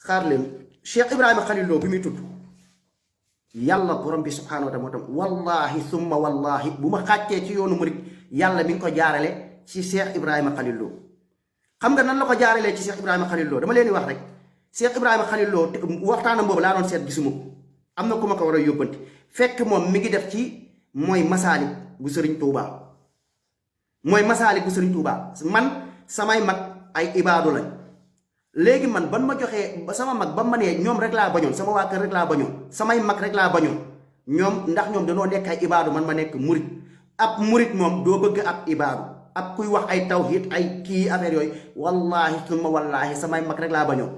xaar leen Cheikh Ibrahima Khalil Lo bi muy tudd yàlla borom bi subhanahu wa taala wallahi summa wallahi bu ma xàccee ci yoonu murid yàlla mi ngi ko jaarale ci Cheikh Ibrahima Khalil Lo xam nga nan la ko jaaralee ci Cheikh Ibrahima Khalil Lo dama leen di wax rek Cheikh Ibrahima Khalil Lo waxtaanam boobu laa doon seet gisuma ko am na ku ma ko war a yóbbanti fekk moom mi ngi def ci mooy masaalik bu Serigne Touba mooy masaalik bu Serigne Touba man samay mag ay ibaadu lañ léegi man ban ma joxee sama mag ba ma nee ñoom rek laa bañoon sama waa kër rek laa bañoon samay mag rek laa bañoon ñoom ndax ñoom dañoo nekk ay ibaadu man ma nekk murit ab murit moom doo bëgg ab ibaadu ab kuy wax ay tawhid ay kii affaire yooyu wallahi summa wallahi samay mag rek laa bañoon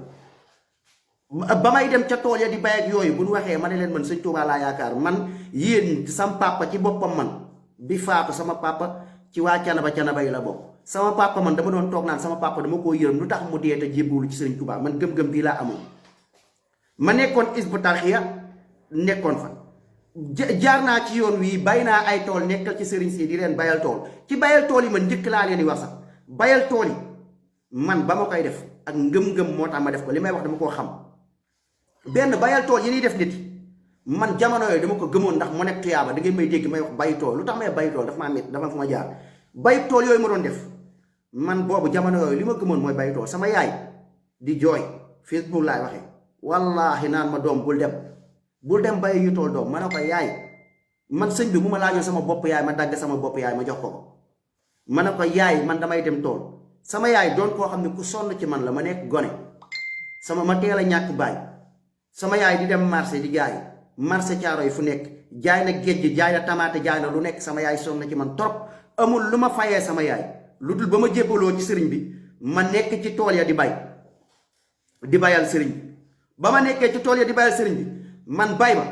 ba may dem ca tool ya di bay ak yooyu bu ñu waxee ma ne leen man Sëñ Tuubaa laa yaakaar man yéen sam papa ci boppam man bi faatu sama papa ci waa canaba yi la bokk sama papa man dama doon toog naan sama papa dama koo yërëm lu tax mu dee te jébbalu ci Sëriñ Tuubaa man gëm-gëm bii laa amoon ma nekkoon Hizbut Tarqiyyah nekkoon fa jaar naa ci yoon wii bay naa ay tool nekkal ci sëriñ si di leen bayal tool ci bayal tool yi man njëkk laa leen di wax sax bayal tool yi man ba ma koy def ak ngëm-ngëm moo tax ma def ko li may wax dama koo xam benn bayal tool yi ñuy def nit man jamono yooyu dama ko gëmoon ndax mu nekk tuyaaba da ngay may dégg may wax bay tool lu tax may bay tool dafa maa métti dafa fu ma jaar bay tool yooyu ma doon def man boobu jamono yooyu li ma gëmoon mooy bay tool sama yaay di jooy Facebook laay waxee wallaahi naan ma doom bul dem bay yu tool doom ma ne ko yaay man sëñ bi bu ma laajoon sama bopp yaay ma dagg sama bopp yaay ma jox ko ma ne ko yaay man damay dem tool sama yaay doon koo xam ne ku sonn ci man la ma nekk gone ma teel a ñàkk baay sama yaay di dem marché di jaay marché caaro yi fu nekk jaay na géej jaay na tamaate jaay na lu nekk sama yaay sonn ci man trop amul lu ma fayee sama yaay lu dul ba ma jébbaloo ci sëriñ bi ma nekk ci tool ya di bayal sëriñ bi ba ma nekkee ci tool ya di bayal sëriñ bi man bay ma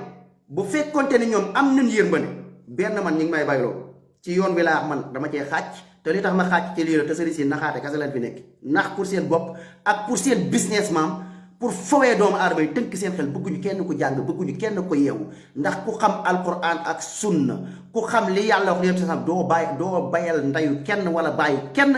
bu fekkonte ni ñoom am nañ yërmande benn man ñi ngi may bayloo ci yoon wi laa man dama cee xàcc te li tax ma xàcc ci lii la te sëriñ si naxaate kase leen fi nekk nax pour seen bopp ak pour seen business maam pour fowee doomu aadama yi tënk seen xel bëgguñu kenn ku jàng bëgguñu kenn ko yeewu ndax ku xam alquran ak sunna ku xam li yàlla wax leen sax doo bayal ndayu kenn wala bàyyi kenn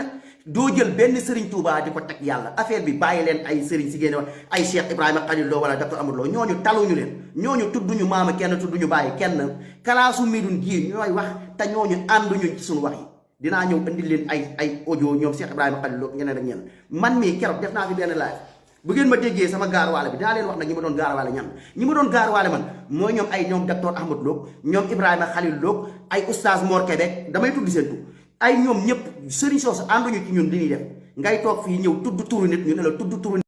doo jël benn Serigne Touba di ko teg yàlla affaire bi bàyyi leen ay Serigne si génne wax ay Cheikh Ibrahima Khalil Lo wala docteur Amadou Lo ñooñu taluñu leen ñooñu tudduñu maama kenn tudduñu bàyyi kenn kalaasu midun ji ñooy wax te ñooñu ànduñu ci suñu wax yi dinaa ñëw indi leen ay audio ñoom Cheikh Ibrahima Khalil Lo ñeneen ak ñeneen man mii keroog def naa fi benn live bu ngeen ma déggee sama gaarwaale bi dinaa leen wax nag ñi ma doon gaarwaale ñi ma doon gaarwaale man mooy ñoom docteur Ahmadou Lo ñoom Ibrahima Khalil Lo ay oustaz Mor Kébé damay tudd seen tur ay ñoom ñëpp sëriñ soosu ànduñu ci ñun li ñuy def ngay toog fii ñëw tudd turu nit ñu ne la tudd turu